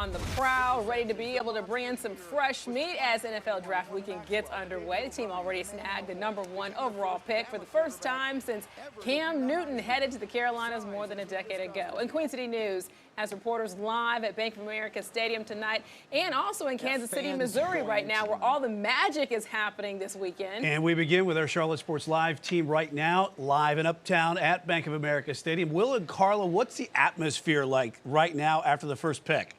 on the prowl, ready to be able to bring in some fresh meat as NFL Draft Weekend gets underway. The team already snagged the #1 overall pick for the first time since Cam Newton headed to the Carolinas more than a decade ago. In Queen City News has reporters live at Bank of America Stadium tonight and also in Kansas City, Missouri right now, where all the magic is happening this weekend. And we begin with our Charlotte Sports Live team right now, live in Uptown at Bank of America Stadium. Will and Carla, what's the atmosphere like right now after the first pick?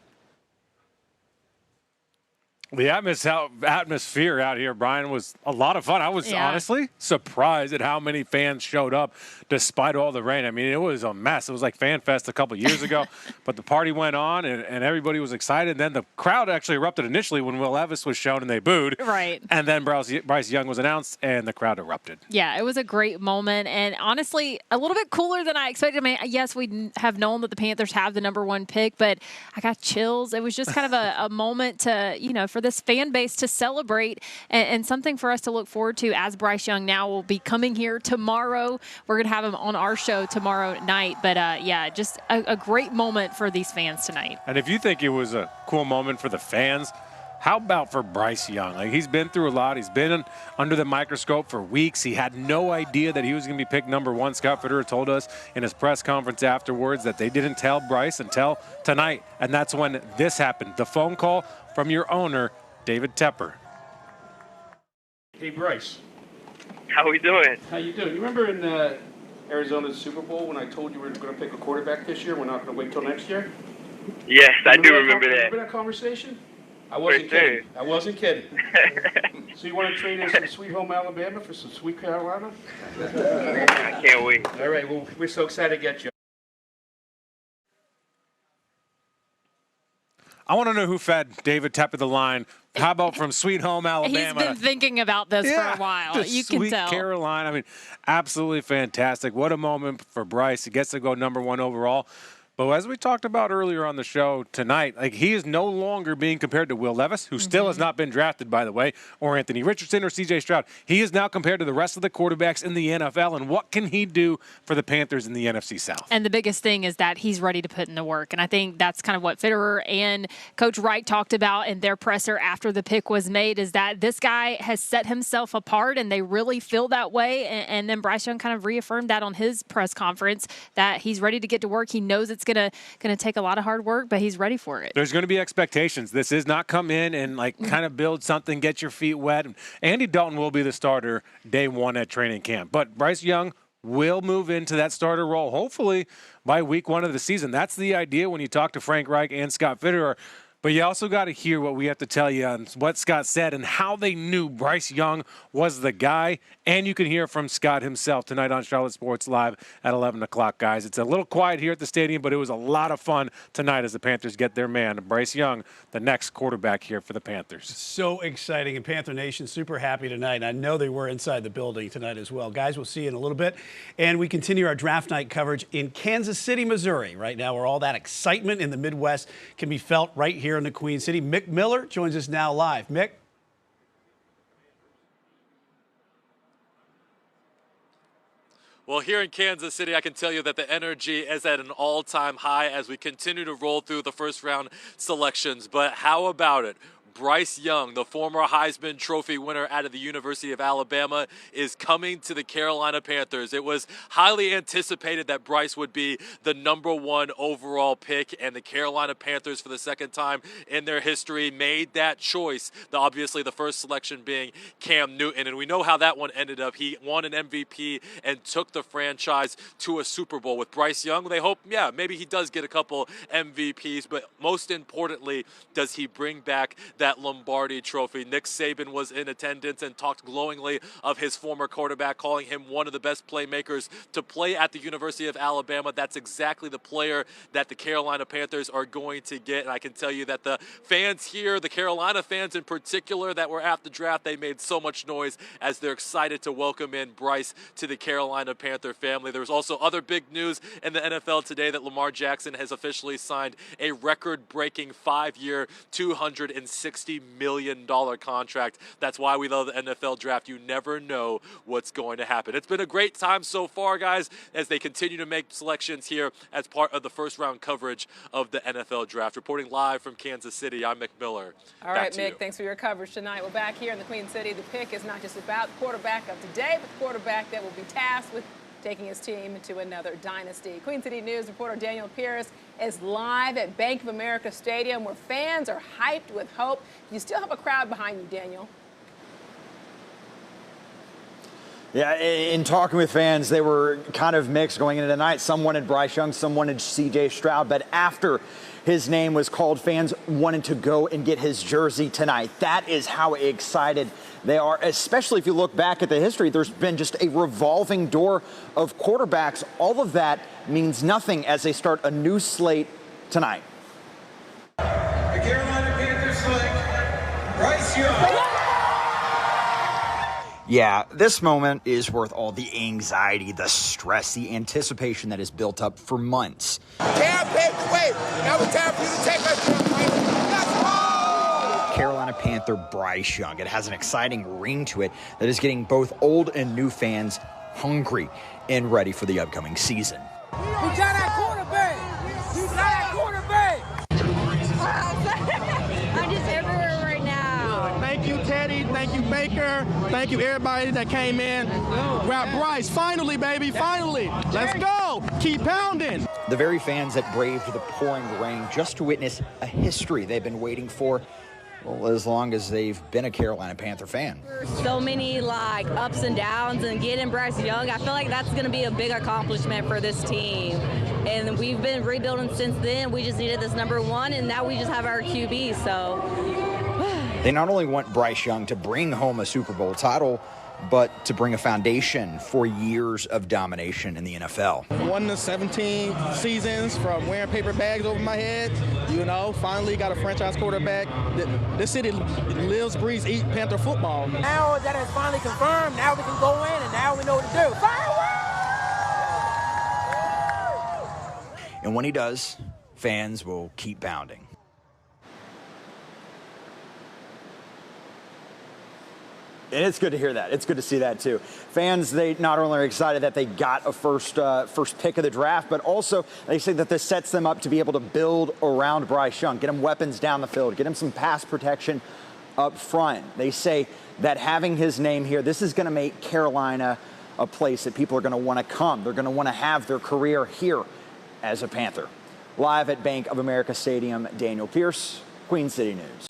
The atmosphere out here, Brian, was a lot of fun. I was honestly surprised at how many fans showed up despite all the rain. I mean, it was a mess. It was like Fan Fest a couple years ago, but the party went on and everybody was excited. And then the crowd actually erupted initially when Will Levis was shown and they booed. Right. And then Bryce Young was announced and the crowd erupted. Yeah, it was a great moment and honestly a little bit cooler than I expected. I mean, yes, we have known that the Panthers have the #1 pick, but I got chills. It was just kind of a moment to, for this fan base to celebrate and something for us to look forward to as Bryce Young now will be coming here tomorrow. We're going to have him on our show tomorrow night. But, just a great moment for these fans tonight. And if you think it was a cool moment for the fans, how about for Bryce Young? Like, he's been through a lot. He's been under the microscope for weeks. He had no idea that he was going to be picked #1. Scott Fitterer told us in his press conference afterwards that they didn't tell Bryce until tonight. And that's when this happened. The phone call from your owner, David Tepper. Hey, Bryce. How we doing? How you doing? You remember in Arizona's Super Bowl when I told you we were going to pick a quarterback this year? We're not going to wait till next year? Yes, I do remember that. Remember that conversation? I wasn't kidding. I wasn't kidding. So you want to trade us some sweet home Alabama for some sweet Carolina? I can't wait. All right, well, we're so excited to get you. I want to know who fed David Tepper the line. How about from Sweet Home Alabama? He's been thinking about this for a while. You can tell. Sweet Carolina. I mean, absolutely fantastic. What a moment for Bryce. He gets to go #1 overall. But as we talked about earlier on the show tonight, like, he is no longer being compared to Will Levis, who still has not been drafted, by the way, or Anthony Richardson or C.J. Stroud. He is now compared to the rest of the quarterbacks in the NFL. And what can he do for the Panthers in the NFC South? And the biggest thing is that he's ready to put in the work. And I think that's kind of what Fitterer and Coach Wright talked about in their presser after the pick was made, is that this guy has set himself apart, and they really feel that way. And then Bryce Young kind of reaffirmed that on his press conference, that he's ready to get to work. He knows it's going to take a lot of hard work, but he's ready for it. There's going to be expectations. This is not come in and kind of build something, get your feet wet. Andy Dalton will be the starter day 1 at training camp, but Bryce Young will move into that starter role hopefully by week 1 of the season. That's the idea when you talk to Frank Reich and Scott Fitterer. But you also got to hear what we have to tell you on what Scott said and how they knew Bryce Young was the guy. And you can hear from Scott himself tonight on Charlotte Sports Live at 11 o'clock, guys. It's a little quiet here at the stadium, but it was a lot of fun tonight as the Panthers get their man, Bryce Young, the next quarterback here for the Panthers. So exciting, and Panther Nation super happy tonight. I know they were inside the building tonight as well. Guys, we'll see you in a little bit. And we continue our draft night coverage in Kansas City, Missouri, right now, where all that excitement in the Midwest can be felt right here in the Queen City. Mick Miller joins us now live. Mick? Well, here in Kansas City, I can tell you that the energy is at an all-time high as we continue to roll through the first-round selections. But how about it? Bryce Young, the former Heisman Trophy winner out of the University of Alabama, is coming to the Carolina Panthers. It was highly anticipated that Bryce would be the #1 overall pick, and the Carolina Panthers, for the second time in their history, made that choice. Obviously, the first selection being Cam Newton, and we know how that one ended up. He won an MVP and took the franchise to a Super Bowl. With Bryce Young, they hope, maybe he does get a couple MVPs, but most importantly, does he bring back that Lombardi Trophy? Nick Saban was in attendance and talked glowingly of his former quarterback, calling him one of the best playmakers to play at the University of Alabama. That's exactly the player that the Carolina Panthers are going to get. And I can tell you that the fans here, the Carolina fans in particular that were at the draft, they made so much noise as they're excited to welcome in Bryce to the Carolina Panther family. There was also other big news in the NFL today that Lamar Jackson has officially signed a record-breaking 5-year, $260 $60 million contract. That's why we love the NFL draft. You never know what's going to happen. It's been a great time so far, guys, as they continue to make selections here as part of the first round coverage of the NFL draft. Reporting live from Kansas City, I'm Mick Miller. All right, Mick, thanks for your coverage tonight. We're back here in the Queen City. The pick is not just about the quarterback of today, but the quarterback that will be tasked with taking his team into another dynasty. Queen City News reporter Daniel Pierce is live at Bank of America Stadium, where fans are hyped with hope. You still have a crowd behind you, Daniel. Yeah, in talking with fans, they were kind of mixed going into tonight. Some wanted Bryce Young, some wanted C.J. Stroud, but after his name was called, fans wanted to go and get his jersey tonight. That is how excited they are, especially if you look back at the history. There's been just a revolving door of quarterbacks. All of that means nothing as they start a new slate tonight. The Carolina Panthers select Bryce Young. Yeah, this moment is worth all the anxiety, the stress, the anticipation that is built up for months. Cam paved the way. Now it's time for you to take us. Let's go! Carolina Panther Bryce Young. It has an exciting ring to it that is getting both old and new fans hungry and ready for the upcoming season. We got that quarterback. We got that quarterback. I'm just everywhere right now. Thank you, Teddy. Thank you, Baker. Thank you, everybody that came in. Grab Bryce. Finally, baby. Finally. Let's go. Keep pounding. The very fans that braved the pouring rain just to witness a history they've been waiting for, well, as long as they've been a Carolina Panther fan. So many ups and downs, and getting Bryce Young, I feel like that's going to be a big accomplishment for this team. And we've been rebuilding since then. We just needed this #1, and now we just have our QB. So they not only want Bryce Young to bring home a Super Bowl title, but to bring a foundation for years of domination in the NFL. 1 to 17 seasons from wearing paper bags over my head. You know, finally got a franchise quarterback. This city lives, breathes, eats Panther football. Now that is finally confirmed, now we can go in and now we know what to do. And when he does, fans will keep pounding. And it's good to hear that. It's good to see that, too. Fans, they not only are excited that they got a first pick of the draft, but also they say that this sets them up to be able to build around Bryce Young, get him weapons down the field, get him some pass protection up front. They say that having his name here, this is going to make Carolina a place that people are going to want to come. They're going to want to have their career here as a Panther. Live at Bank of America Stadium, Daniel Pierce, Queen City News.